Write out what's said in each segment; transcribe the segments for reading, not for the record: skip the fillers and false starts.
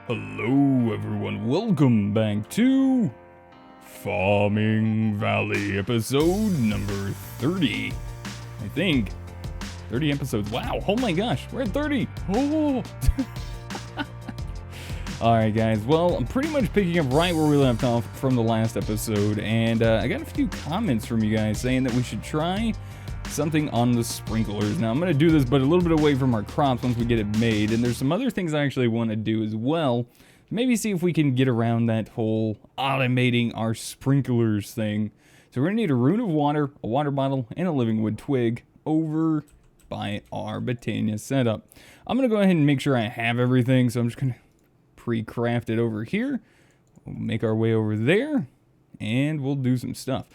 Hello everyone, welcome back to Farming Valley, episode number 30. I think 30 episodes. Wow, oh my gosh, we're at 30. Oh. Alright guys, well, I'm pretty much picking up right where we left off from the last episode, and I got a few comments from you guys saying that we should try something on the sprinklers. Now I'm going to do this but a little bit away from our crops once we get it made, and there's some other things I actually want to do as well. Maybe see if we can get around that whole automating our sprinklers thing. So we're going to need a rune of water, a water bottle, and a living wood twig over by our Botania setup. I'm going to go ahead and make sure I have everything, so I'm just going to pre-craft it over here. We'll make our way over there, and we'll do some stuff.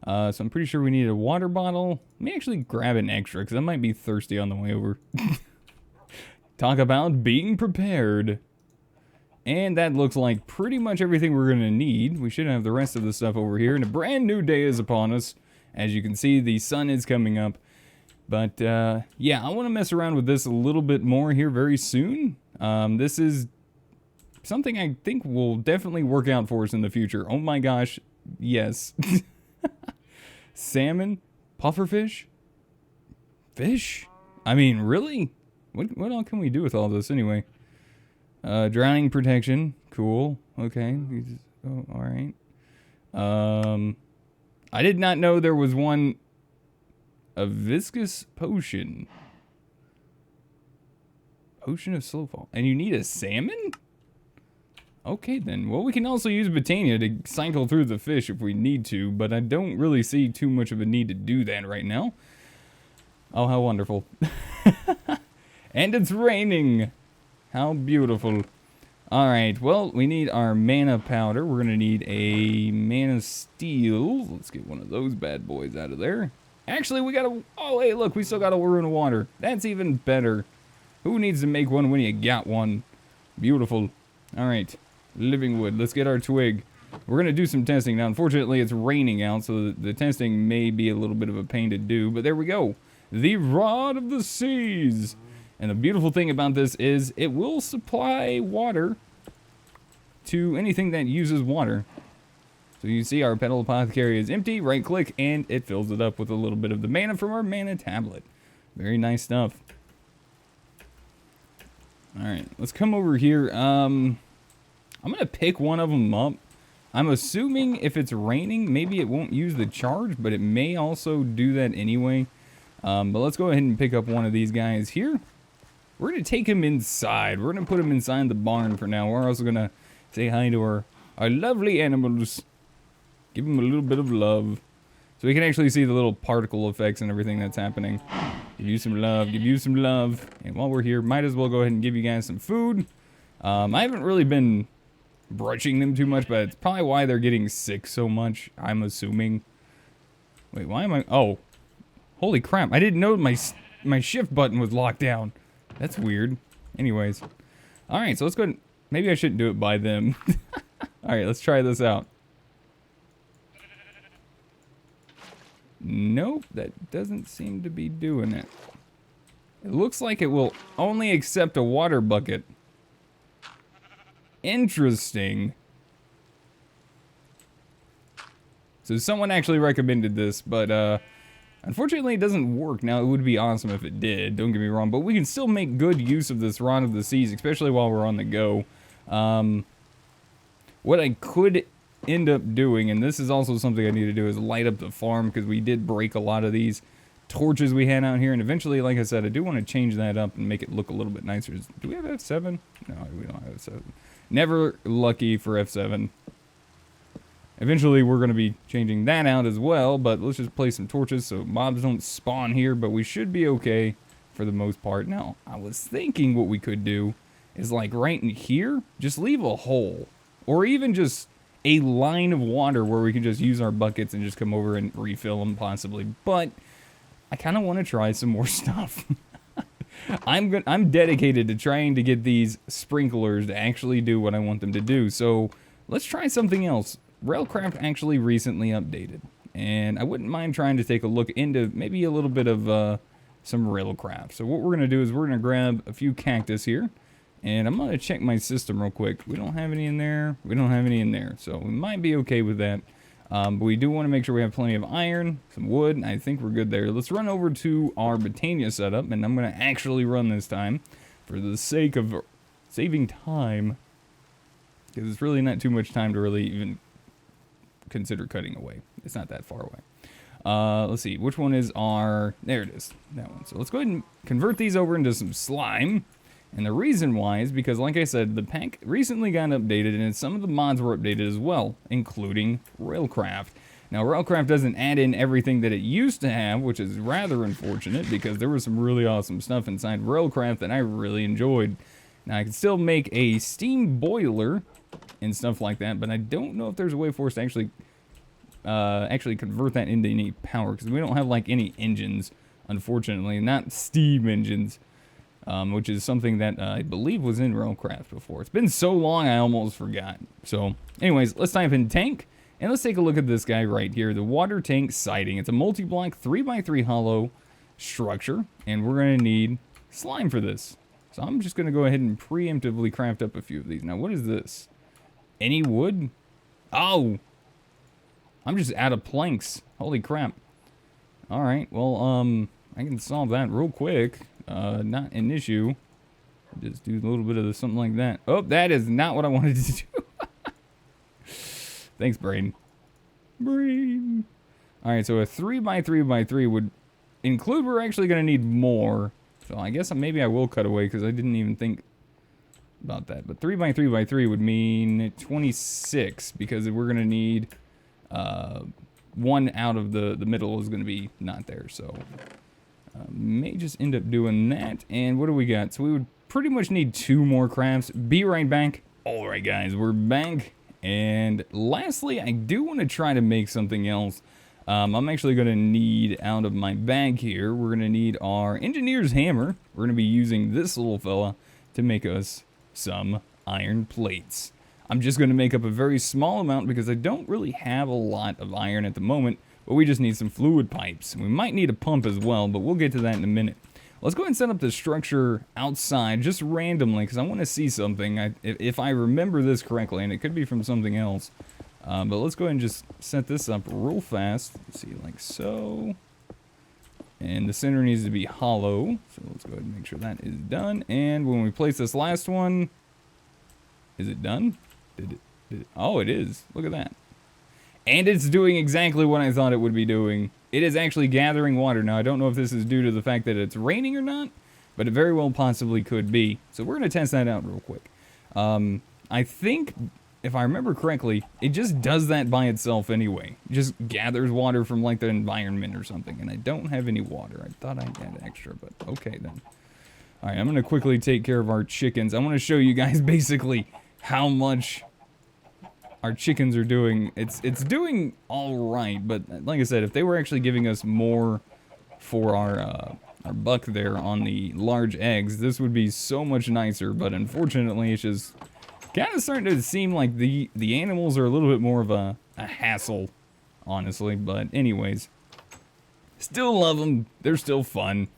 So I'm pretty sure we need a water bottle. Let me actually grab an extra, because I might be thirsty on the way over. Talk about being prepared. And that looks like pretty much everything we're going to need. We should have the rest of the stuff over here. And a brand new day is upon us. As you can see, the sun is coming up. But, yeah, I want to mess around with this a little bit more here very soon. This is something I think will definitely work out for us in the future. Oh my gosh, yes. Salmon? Pufferfish? Fish? I mean, really? What all can we do with all this anyway? Drowning protection. Cool. Okay. Oh, alright. I did not know there was one... A viscous potion. Potion of slowfall. And you need a salmon? Okay then, well we can also use Botania to cycle through the fish if we need to, but I don't really see too much of a need to do that right now. Oh, how wonderful. And it's raining! How beautiful. Alright, well, we need our mana powder. We're gonna need a mana steel. Let's get one of those bad boys out of there. Actually, we got a... Oh, hey, look, we still got a rune of water. That's even better. Who needs to make one when you got one? Beautiful. Alright. Living wood. Let's get our twig. We're going to do some testing. Now, unfortunately, it's raining out, so the testing may be a little bit of a pain to do. But there we go. The Rod of the Seas. And the beautiful thing about this is it will supply water to anything that uses water. So you see our Petal Apothecary is empty. Right-click, and it fills it up with a little bit of the mana from our mana tablet. Very nice stuff. Alright, let's come over here. I'm going to pick one of them up. I'm assuming if it's raining, maybe it won't use the charge, but it may also do that anyway. But let's go ahead and pick up one of these guys here. We're going to take him inside. We're going to put him inside the barn for now. We're also going to say hi to our lovely animals. Give them a little bit of love. So we can actually see the little particle effects and everything that's happening. Give you some love. Give you some love. And while we're here, might as well go ahead and give you guys some food. I haven't really been brushing them too much, but it's probably why they're getting sick so much, I'm assuming. Wait, why am I... Oh. Holy crap, I didn't know my shift button was locked down. That's weird. Anyways. Alright, so let's go ahead... Maybe I shouldn't do it by them. Alright, let's try this out. Nope, that doesn't seem to be doing it. It looks like it will only accept a water bucket. Interesting. So someone actually recommended this, but unfortunately it doesn't work. Now it would be awesome if it did, don't get me wrong, but we can still make good use of this Rod of the Seas, especially while we're on the go. What I could end up doing, and this is also something I need to do, is light up the farm, because we did break a lot of these torches we had out here, and eventually, like I said, I do want to change that up and make it look a little bit nicer. Do we have F7? No, we don't have F7. Never lucky for F7. Eventually, we're going to be changing that out as well, but let's just place some torches so mobs don't spawn here, but we should be okay for the most part. Now, I was thinking what we could do is, like, right in here, just leave a hole, or even just a line of water where we can just use our buckets and just come over and refill them, possibly, but I kind of want to try some more stuff. I'm dedicated to trying to get these sprinklers to actually do what I want them to do. So let's try something else. Railcraft actually recently updated, and I wouldn't mind trying to take a look into maybe a little bit of some Railcraft. So what we're going to do is we're going to grab a few cactus here, And I'm going to check my system real quick. We don't have any in there. We don't have any in there. So we might be okay with that. But we do want to make sure we have plenty of iron, some wood. I think we're good there. Let's run over to our Botania setup. And I'm going to actually run this time for the sake of saving time. Because it's really not too much time to really even consider cutting away. It's not that far away. Let's see. Which one is our... There it is. That one. So let's go ahead and convert these over into some slime. And the reason why is because, like I said, the pack recently got updated, and some of the mods were updated as well, including Railcraft. Now, Railcraft doesn't add in everything that it used to have, which is rather unfortunate, because there was some really awesome stuff inside Railcraft that I really enjoyed. Now, I can still make a steam boiler and stuff like that, but I don't know if there's a way for us to actually convert that into any power, because we don't have, like, any engines, unfortunately, not steam engines. Which is something that I believe was in Railcraft before. It's been so long I almost forgot. So, anyways, let's type in tank, and let's take a look at this guy right here, the water tank siding. It's a multi-block 3x3 hollow structure, and we're going to need slime for this. So I'm just going to go ahead and preemptively craft up a few of these. Now, what is this? Any wood? Oh! I'm just out of planks. Holy crap. Alright, well, I can solve that real quick. Not an issue. Just do a little bit of something like that. Oh, that is not what I wanted to do. Thanks, brain. Brain. Alright, so a 3x3x3 would include we're actually going to need more. So I guess maybe I will cut away because I didn't even think about that. But 3x3x3 would mean 26 because we're going to need one out of the middle is going to be not there. So may just end up doing that. And what do we got? So we would pretty much need 2 more crafts. Be right back. Alright guys, we're back. And lastly, I do want to try to make something else. I'm actually going to need out of my bag here, we're going to need our engineer's hammer. We're going to be using this little fella to make us some iron plates. I'm just going to make up a very small amount because I don't really have a lot of iron at the moment. But we just need some fluid pipes. We might need a pump as well, but we'll get to that in a minute. Let's go ahead and set up the structure outside, just randomly, because I want to see something. If I remember this correctly, and it could be from something else. But let's go ahead and just set this up real fast. Let's see, like so. And the center needs to be hollow. So let's go ahead and make sure that is done. And when we place this last one, is it done? Did it? Oh, it is. Look at that. And it's doing exactly what I thought it would be doing. It is actually gathering water. Now, I don't know if this is due to the fact that it's raining or not, but it very well possibly could be. So we're going to test that out real quick. I think, if I remember correctly, it just does that by itself anyway. It just gathers water from, like, the environment or something. And I don't have any water. I thought I had extra, but okay then. Alright, I'm going to quickly take care of our chickens. I want to show you guys basically how much our chickens are doing. It's doing all right, but like I said, if they were actually giving us more for our buck there on the large eggs, this would be so much nicer. But unfortunately, it's just kind of starting to seem like the animals are a little bit more of a hassle, honestly. But anyways, still love them. They're still fun.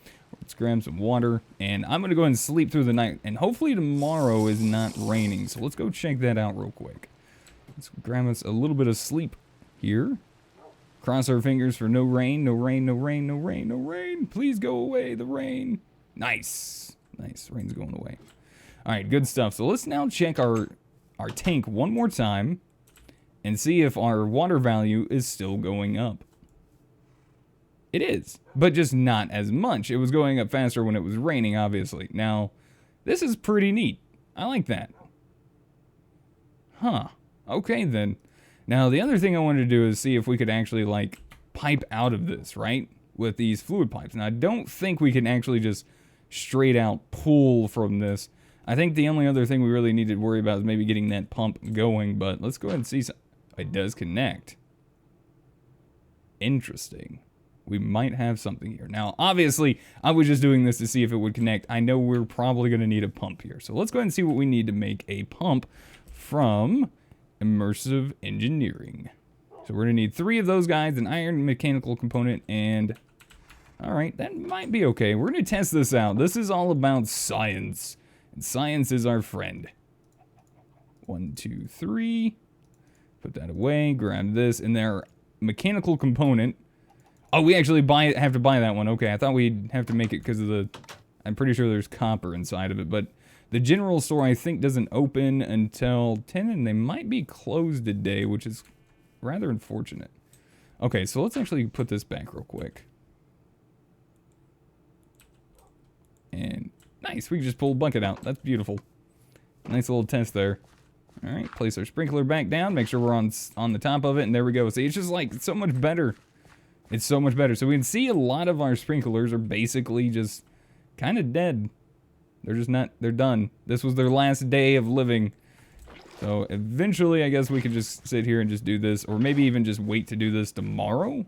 Let's grab some water, and I'm gonna go ahead and sleep through the night. And hopefully tomorrow is not raining. So let's go check that out real quick. Let's grab us a little bit of sleep here. Cross our fingers for no rain, no rain, no rain, no rain, no rain. Please go away, the rain. Nice. Nice, rain's going away. All right, good stuff. So let's now check our tank one more time and see if our water value is still going up. It is, but just not as much. It was going up faster when it was raining, obviously. Now, this is pretty neat. I like that. Huh. Okay, then. Now, the other thing I wanted to do is see if we could actually, like, pipe out of this, right? With these fluid pipes. Now, I don't think we can actually just straight out pull from this. I think the only other thing we really need to worry about is maybe getting that pump going, but let's go ahead and see. It does connect. Interesting. We might have something here. Now, obviously, I was just doing this to see if it would connect. I know we're probably going to need a pump here. So let's go ahead and see what we need to make a pump from immersive engineering. So we're going to need 3 of those guys, an iron mechanical component, and alright, that might be okay. We're going to test this out. This is all about science. And science is our friend. 1, 2, 3. Put that away. Grab this. And their mechanical component. Oh, we actually have to buy that one. Okay, I thought we'd have to make it because of the... I'm pretty sure there's copper inside of it, but the general store, I think, doesn't open until 10, and they might be closed today, which is rather unfortunate. Okay, so let's actually put this back real quick. And nice, we can just pull a bucket out. That's beautiful. Nice little test there. All right, place our sprinkler back down. Make sure we're on the top of it, and there we go. See, it's just like so much better. It's so much better. So we can see a lot of our sprinklers are basically just kind of dead. They're just not, they're done. This was their last day of living. So eventually, I guess we could just sit here and just do this, or maybe even just wait to do this tomorrow.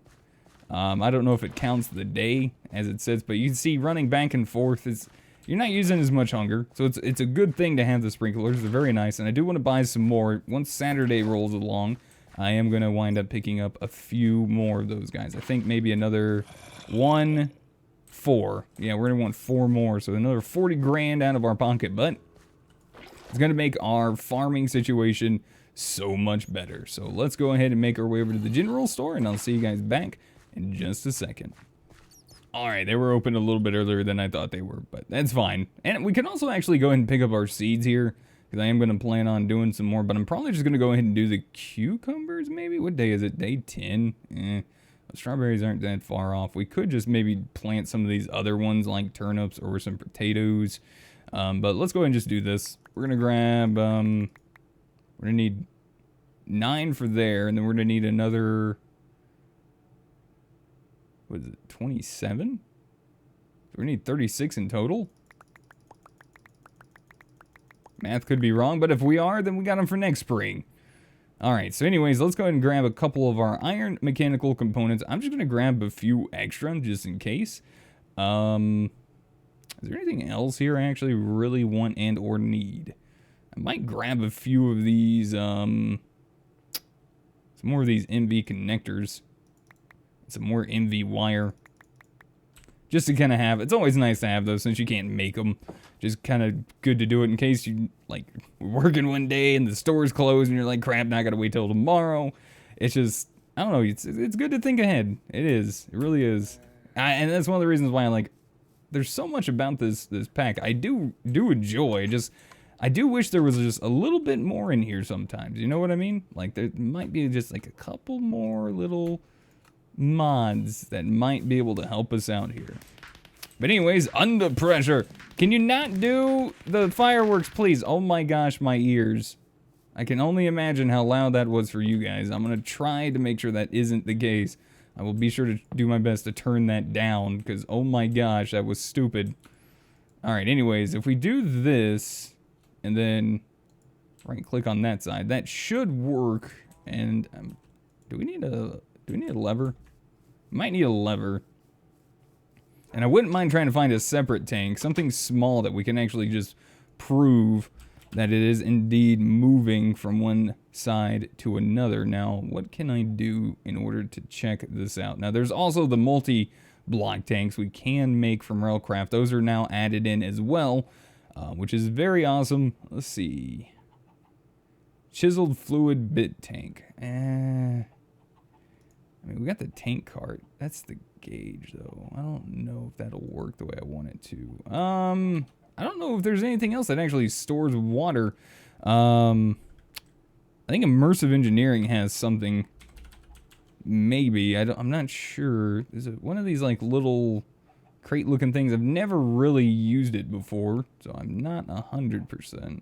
I don't know if it counts the day as it sits, but you can see running back and forth is, you're not using as much hunger. So it's a good thing to have the sprinklers. They're very nice, and I do want to buy some more. Once Saturday rolls along, I am going to wind up picking up a few more of those guys. I think maybe another 1, 4. Yeah, we're going to want 4 more, so another 40 grand out of our pocket, but it's going to make our farming situation so much better. So let's go ahead and make our way over to the general store, and I'll see you guys back in just a second. Alright, they were open a little bit earlier than I thought they were, but that's fine. And we can also actually go ahead and pick up our seeds here, because I am going to plan on doing some more, but I'm probably just going to go ahead and do the cucumbers, maybe? What day is it? Day 10? The strawberries aren't that far off. We could just maybe plant some of these other ones, like turnips or some potatoes. But let's go ahead and just do this. We're going to grab, we're going to need 9 for there, and then we're going to need another, what is it, 27? So we need 36 in total. Math could be wrong, but if we are, then we got them for next spring. Alright, so anyways, let's go ahead and grab a couple of our iron mechanical components. I'm just going to grab a few extra, just in case. Is there anything else here I actually really want and or need? I might grab a few of these, some more of these MV connectors. Some more MV wire. Just to kind of have, it's always nice to have those since you can't make them. Just kind of good to do it in case you, like, we're working one day and the store's closed and you're like, crap, now I gotta wait till tomorrow. It's just, I don't know, it's good to think ahead. It is, it really is. And that's one of the reasons why I like, there's so much about this pack I do enjoy. Just, I do wish there was just a little bit more in here sometimes. You know what I mean? Like, there might be just like a couple more little mods that might be able to help us out here. But anyways, under pressure. Can you not do the fireworks, please? Oh my gosh, my ears. I can only imagine how loud that was for you guys. I'm going to try to make sure that isn't the case. I will be sure to do my best to turn that down, because oh my gosh, that was stupid. Alright, anyways, if we do this, and then right click on that side, that should work. And do we need a lever? Might need a lever. And I wouldn't mind trying to find a separate tank, something small that we can actually just prove that it is indeed moving from one side to another. Now, what can I do in order to check this out? Now, there's also the multi-block tanks we can make from Railcraft. Those are now added in as well, which is very awesome. Let's see. Chiseled fluid bit tank. I mean, we got the tank cart. That's the gauge, though. I don't know if that'll work the way I want it to. I don't know if there's anything else that actually stores water. I think immersive engineering has something. Maybe. I'm not sure. Is it one of these, like, little crate-looking things? I've never really used it before, so I'm not 100%.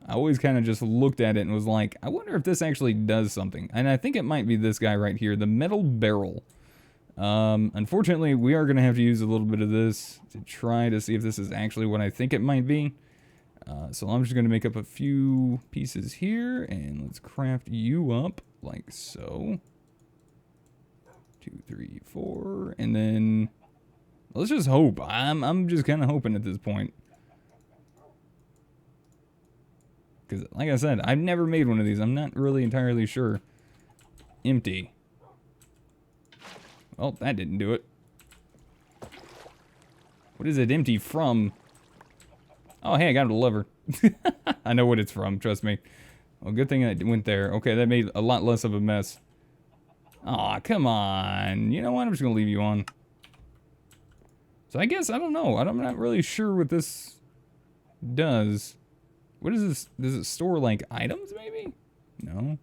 I always kind of just looked at it and was like, I wonder if this actually does something. And I think it might be this guy right here, the metal barrel. Unfortunately, we are going to have to use a little bit of this to try to see if this is actually what I think it might be. So I'm just going to make up a few pieces here, and let's craft you up like so. 2, 3, 4, and then let's just hope. I'm just kind of hoping at this point. Because, like I said, I've never made one of these. I'm not really entirely sure. Empty. Well, that didn't do it. What is it empty from? Oh, hey, I got a lever. I know what it's from, trust me. Well, good thing I went there. Okay, that made a lot less of a mess. Aw, come on. You know what? I'm just gonna leave you on. So I guess, I don't know. I'm not really sure what this does. What is this? Does it store, like, items, maybe? No.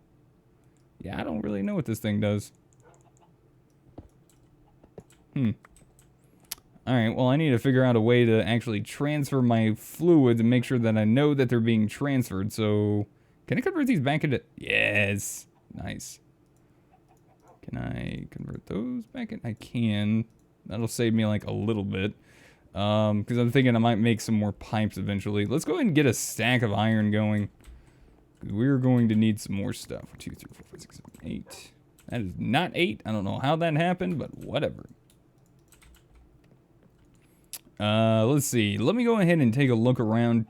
Yeah, I don't really know what this thing does. Alright, well, I need to figure out a way to actually transfer my fluids and make sure that I know that they're being transferred. So, can I convert these back into... Yes! Nice. Can I convert those back in? I can. That'll save me, like, a little bit. Because I'm thinking I might make some more pipes eventually. Let's go ahead and get a stack of iron going. We're going to need some more stuff. 1, 2, 3, 4, 5, 6, 7, 8. That is not 8. I don't know how that happened, but whatever. Let's see. Let me go ahead and take a look around,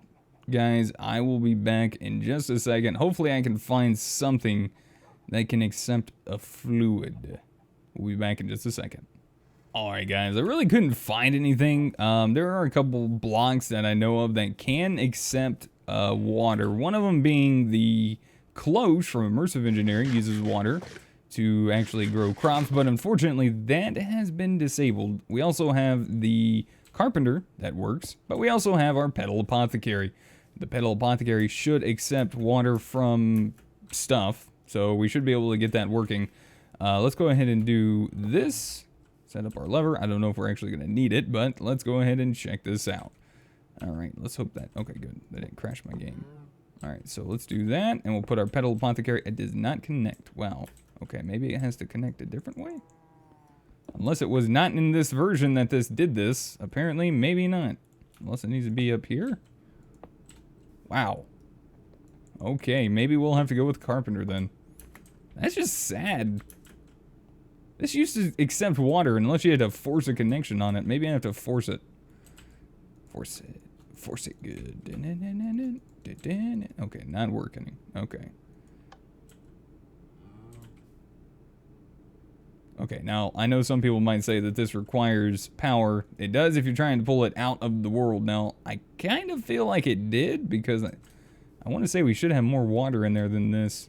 guys. I will be back in just a second. Hopefully I can find something that can accept a fluid. We'll be back in just a second. Alright, guys. I really couldn't find anything. There are a couple blocks that I know of that can accept water. One of them being the cloche from Immersive Engineering uses water to actually grow crops, but unfortunately that has been disabled. We also have the carpenter that works, but we also have our pedal apothecary. The pedal apothecary should accept water from stuff, so we should be able to get that working. Let's go ahead and do this. Set up our lever. I don't know if we're actually going to need it, but let's go ahead and check this out. Alright, let's hope that... Okay, good. That didn't crash my game. Alright, so let's do that, and we'll put our pedal apothecary... It does not connect. Wow. Okay, maybe it has to connect a different way? Unless it was not in this version that this did this. Apparently, maybe not. Unless it needs to be up here. Wow. Okay, maybe we'll have to go with Carpenter then. That's just sad. This used to accept water unless you had to force a connection on it. Maybe I have to force it. Force it. Force it good. Okay, not working. Okay. Okay, now, I know some people might say that this requires power. It does if you're trying to pull it out of the world. Now, I kind of feel like it did, because I want to say we should have more water in there than this.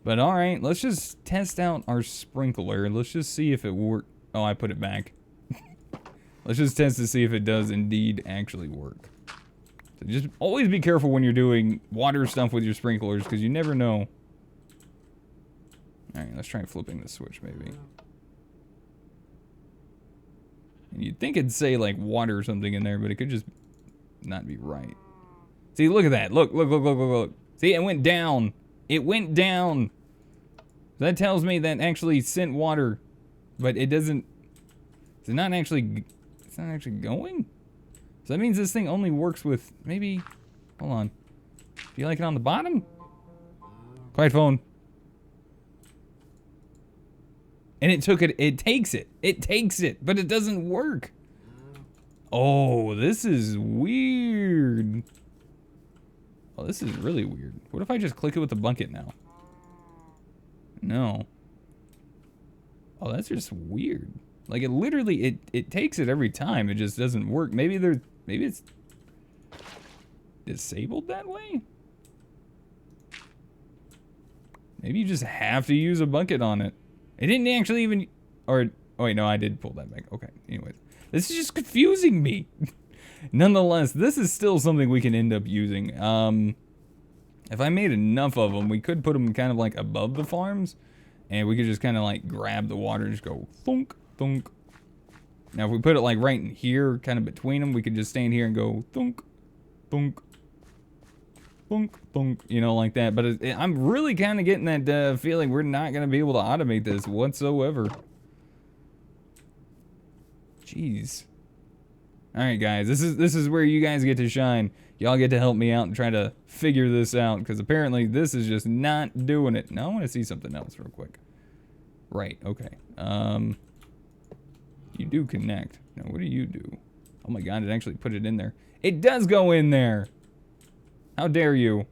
But alright, let's just test out our sprinkler. Let's just see if it works. Oh, I put it back. Let's just test to see if it does indeed actually work. So just always be careful when you're doing water stuff with your sprinklers, because you never know. Alright, let's try flipping the switch, maybe. And you'd think it'd say, like, water or something in there, but it could just not be right. See, look at that. Look, look, look, look, look, look. See, it went down. It went down. That tells me that actually sent water, but it doesn't... It's not actually going? So that means this thing only works with, maybe... Hold on. Do you like it on the bottom? Quiet phone. And it took it, it takes it, but it doesn't work. Oh, this is weird. Oh, this is really weird. What if I just click it with the bucket now? No. Oh, that's just weird. Like, it literally, it takes it every time. It just doesn't work. Maybe it's disabled that way? Maybe you just have to use a bucket on it. It didn't actually even, or, oh wait, no, I did pull that back. Okay, anyways. This is just confusing me. Nonetheless, this is still something we can end up using. If I made enough of them, we could put them kind of like above the farms, and we could just kind of like grab the water and just go thunk, thunk. Now, if we put it like right in here, kind of between them, we could just stand here and go thunk, thunk, thunk, thunk, you know, like that. But I'm really kind of getting that feeling we're not going to be able to automate this whatsoever. Jeez. Alright, guys, this is where you guys get to shine. Y'all get to help me out and try to figure this out, because apparently this is just not doing it. Now I want to see something else real quick. Right, okay. You do connect. Now what do you do? Oh my god, it actually put it in there. It does go in there! How dare you?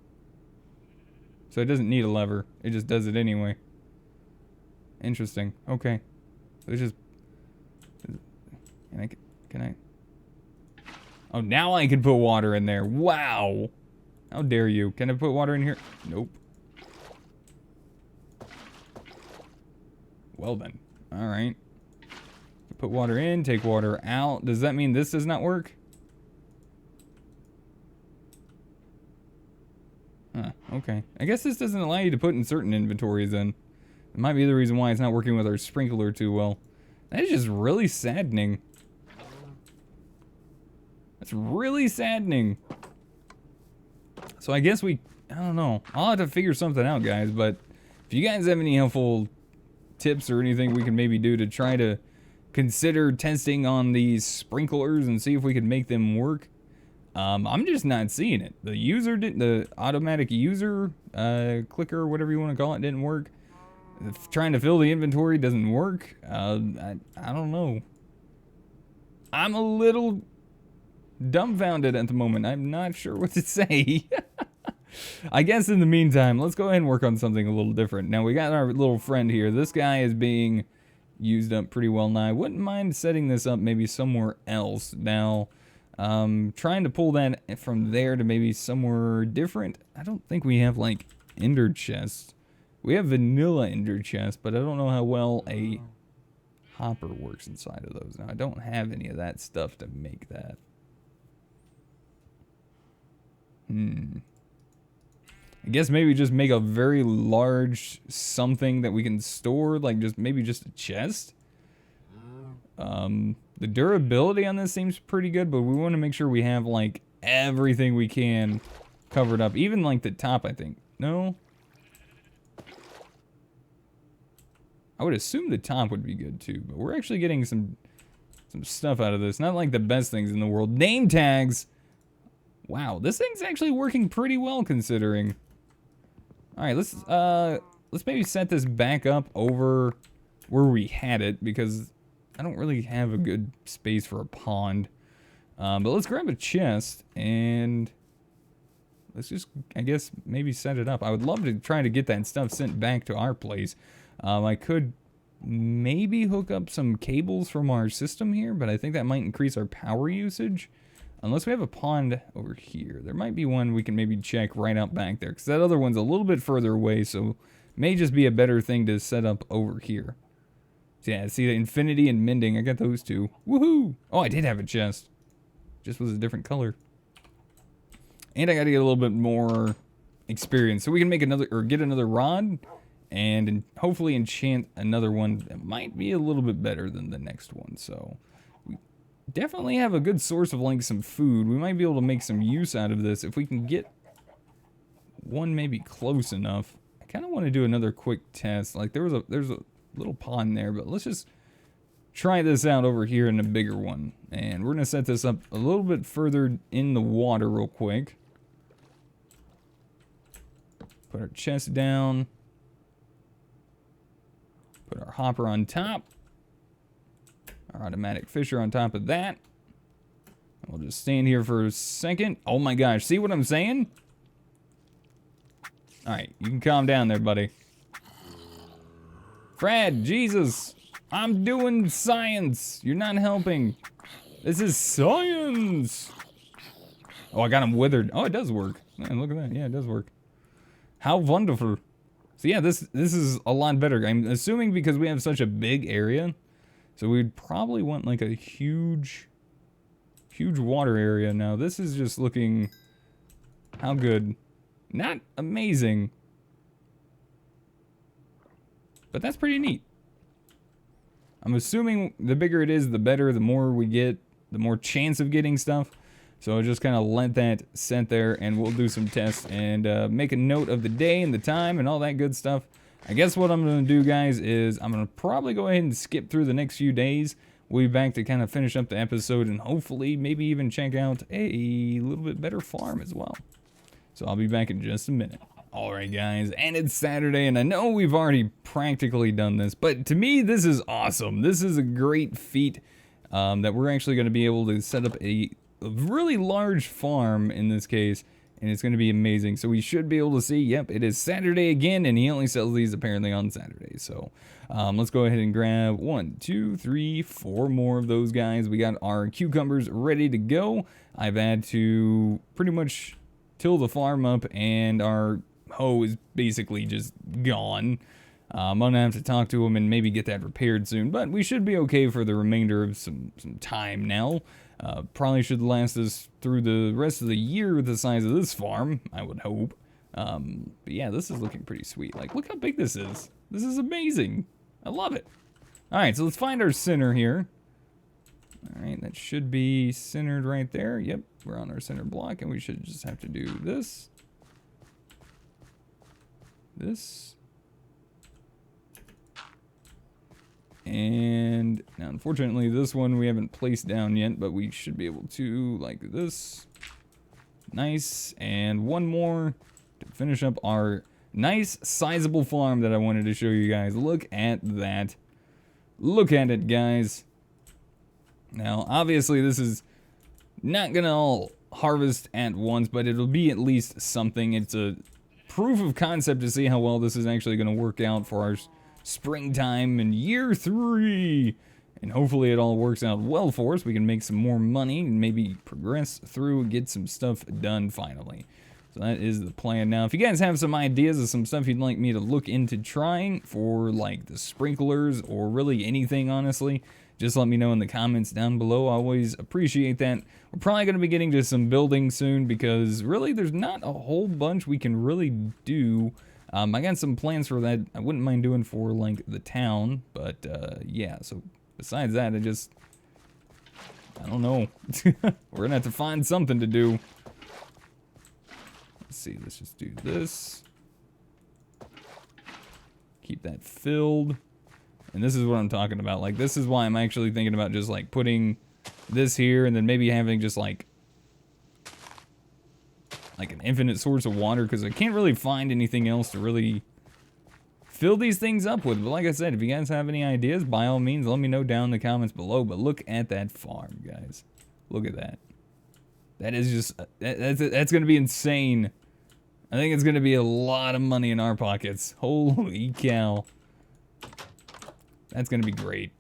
So it doesn't need a lever. It just does it anyway. Interesting. Okay. So it's just... Can I... Oh, now I can put water in there. Wow. How dare you? Can I put water in here? Nope. Well then. Alright. Put water in, take water out. Does that mean this does not work? Huh, okay. I guess this doesn't allow you to put in certain inventories then. It might be the reason why it's not working with our sprinkler too well. That is just really saddening. That's really saddening. So I guess I don't know. I'll have to figure something out, guys, but if you guys have any helpful tips or anything we can maybe do to try to consider testing on these sprinklers and see if we can make them work. I'm just not seeing it. The automatic user clicker, whatever you want to call it, didn't work. Trying to fill the inventory doesn't work. I don't know. I'm a little dumbfounded at the moment. I'm not sure what to say. I guess in the meantime, let's go ahead and work on something a little different. Now we got our little friend here. This guy is being used up pretty well now. I wouldn't mind setting this up maybe somewhere else. Now, trying to pull that from there to maybe somewhere different. I don't think we have like ender chests. We have vanilla ender chests, but I don't know how well a hopper works inside of those. Now, I don't have any of that stuff to make that. I guess maybe just make a very large something that we can store, like maybe just a chest. The durability on this seems pretty good, but we want to make sure we have like everything we can covered up, even like the top, I think. No? I would assume the top would be good too, but we're actually getting some stuff out of this. Not like the best things in the world. Name tags! Wow, this thing's actually working pretty well considering. Alright, let's maybe set this back up over where we had it, because I don't really have a good space for a pond. But let's grab a chest and let's just, I guess, maybe set it up. I would love to try to get that stuff sent back to our place. I could maybe hook up some cables from our system here, but I think that might increase our power usage. Unless we have a pond over here. There might be one we can maybe check right out back there, because that other one's a little bit further away, so may just be a better thing to set up over here. So yeah, see the infinity and mending, I got those two. Woohoo! Oh, I did have a chest. Just was a different color. And I gotta get a little bit more experience, so we can make another, or get another rod, and hopefully enchant another one that might be a little bit better than the next one, so definitely have a good source of like some food. We might be able to make some use out of this if we can get one maybe close enough. I kind of want to do another quick test. Like there's a little pond there, but let's just try this out over here in a bigger one. And we're gonna set this up a little bit further in the water real quick. Put our chest down. Put our hopper on top. Our automatic fisher on top of that. We'll just stand here for a second. Oh my gosh, see what I'm saying? Alright, you can calm down there, buddy. Fred, Jesus, I'm doing science. You're not helping. This is science. Oh, I got him withered. Oh, it does work. Man, look at that. Yeah, it does work. How wonderful. So yeah, this is a lot better. I'm assuming because we have such a big area. So we'd probably want like a huge water area. Now this is just looking, how good? Not amazing, but that's pretty neat. I'm assuming the bigger it is, the better, the more we get, the more chance of getting stuff. So I'll just kind of let that set there and we'll do some tests and make a note of the day and the time and all that good stuff. I guess what I'm going to do, guys, is I'm going to probably go ahead and skip through the next few days. We'll be back to kind of finish up the episode and hopefully maybe even check out a little bit better farm as well. So I'll be back in just a minute. Alright, guys, and it's Saturday, and I know we've already practically done this, but to me, this is awesome. This is a great feat that we're actually going to be able to set up a really large farm in this case and it's going to be amazing. So we should be able to see, yep, it is Saturday again, and he only sells these apparently on Saturdays. So let's go ahead and grab 1, 2, 3, 4 more of those guys. We got our cucumbers ready to go. I've had to pretty much till the farm up, and our hoe is basically just gone. I'm gonna have to talk to him and maybe get that repaired soon, but we should be okay for the remainder of some time now. Probably should last us through the rest of the year with the size of this farm, I would hope. But yeah, this is looking pretty sweet. Like, look how big this is. This is amazing. I love it. All right, so let's find our center here. All right, that should be centered right there. Yep, we're on our center block, and we should just have to do this. This. And now, unfortunately, this one we haven't placed down yet, but we should be able to, like this. Nice. And one more to finish up our nice, sizable farm that I wanted to show you guys. Look at that. Look at it, guys. Now, obviously, this is not going to all harvest at once, but it'll be at least something. It's a proof of concept to see how well this is actually going to work out for our springtime in year 3, and hopefully it all works out well for us. We can make some more money and maybe progress through and get some stuff done finally. So that is the plan. Now, if you guys have some ideas of some stuff you'd like me to look into trying for, like, the sprinklers or really anything, honestly, just let me know in the comments down below. I always appreciate that. We're probably going to be getting to some building soon because really there's not a whole bunch we can really do. I got some plans for that I wouldn't mind doing for, like, the town, but, yeah, so besides that, I don't know. We're gonna have to find something to do. Let's see, let's just do this. Keep that filled. And this is what I'm talking about. Like, this is why I'm actually thinking about just, like, putting this here and then maybe having just, like an infinite source of water, because I can't really find anything else to really fill these things up with. But like I said, if you guys have any ideas, by all means, let me know down in the comments below. But look at that farm, guys. Look at that. That is just, that's going to be insane. I think it's going to be a lot of money in our pockets. Holy cow. That's going to be great.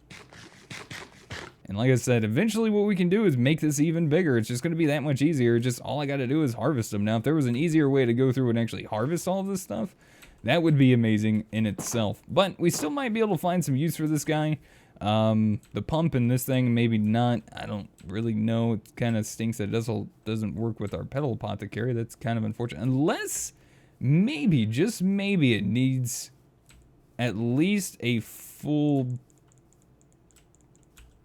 And like I said, eventually what we can do is make this even bigger. It's just going to be that much easier. Just all I got to do is harvest them. Now, if there was an easier way to go through and actually harvest all of this stuff, that would be amazing in itself. But we still might be able to find some use for this guy. The pump in this thing, maybe not. I don't really know. It kind of stinks that it doesn't work with our pedal apothecary. That's kind of unfortunate. Unless, maybe, just maybe, it needs at least a full...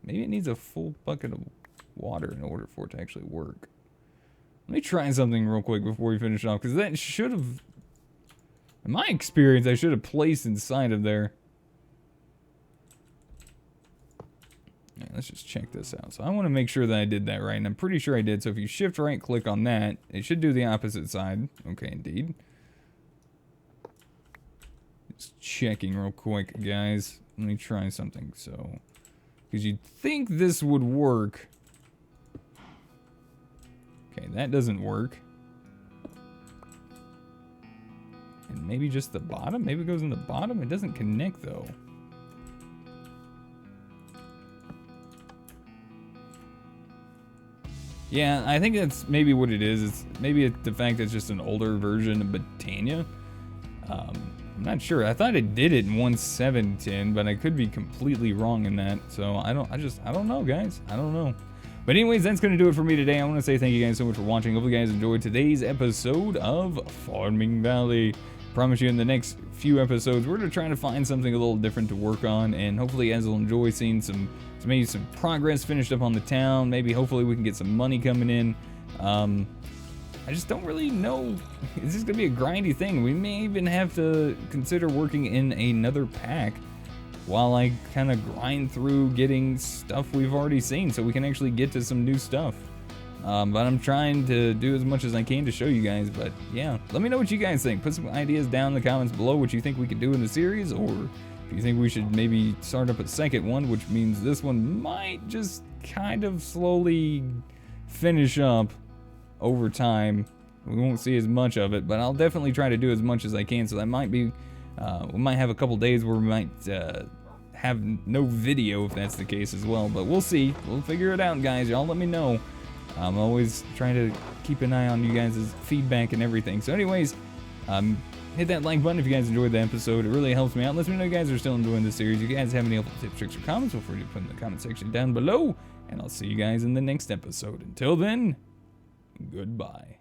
Maybe it needs a full bucket of water in order for it to actually work. Let me try something real quick before we finish off, because that should have... In my experience, I should have placed inside of there. Right, let's just check this out. So I want to make sure that I did that right, and I'm pretty sure I did. So if you shift right click on that, it should do the opposite side. Okay, indeed. Just checking real quick, guys. Let me try something. So, because you'd think this would work. Okay, that doesn't work. And maybe just the bottom? Maybe it goes in the bottom? It doesn't connect, though. Yeah, I think that's maybe what it is. It's maybe the fact that it's just an older version of Botania. I'm not sure. I thought it did it in 1.7.10, but I could be completely wrong in that. So I don't know, guys. I don't know. But anyways, that's going to do it for me today. I want to say thank you guys so much for watching. Hopefully you guys enjoyed today's episode of Farming Valley. Promise you in the next few episodes, we're going to try to find something a little different to work on. And hopefully you guys will enjoy seeing maybe some progress finished up on the town. Maybe hopefully we can get some money coming in. I just don't really know. It's just going to be a grindy thing. We may even have to consider working in another pack while I kind of grind through getting stuff we've already seen so we can actually get to some new stuff. But I'm trying to do as much as I can to show you guys. But yeah, let me know what you guys think. Put some ideas down in the comments below what you think we could do in the series, or if you think we should maybe start up a second one, which means this one might just kind of slowly finish up over time. we won't see as much of it, but I'll definitely try to do as much as I can. So that might be, we might have a couple days where we might have no video if that's the case as well. But we'll see. We'll figure it out, guys. Y'all let me know. I'm always trying to keep an eye on you guys' feedback and everything. So anyways, hit that like button if you guys enjoyed the episode. It really helps me out. Let me know you guys are still enjoying this series. If you guys have any helpful tips, tricks, or comments, feel free to put in the comment section down below. And I'll see you guys in the next episode. Until then, goodbye.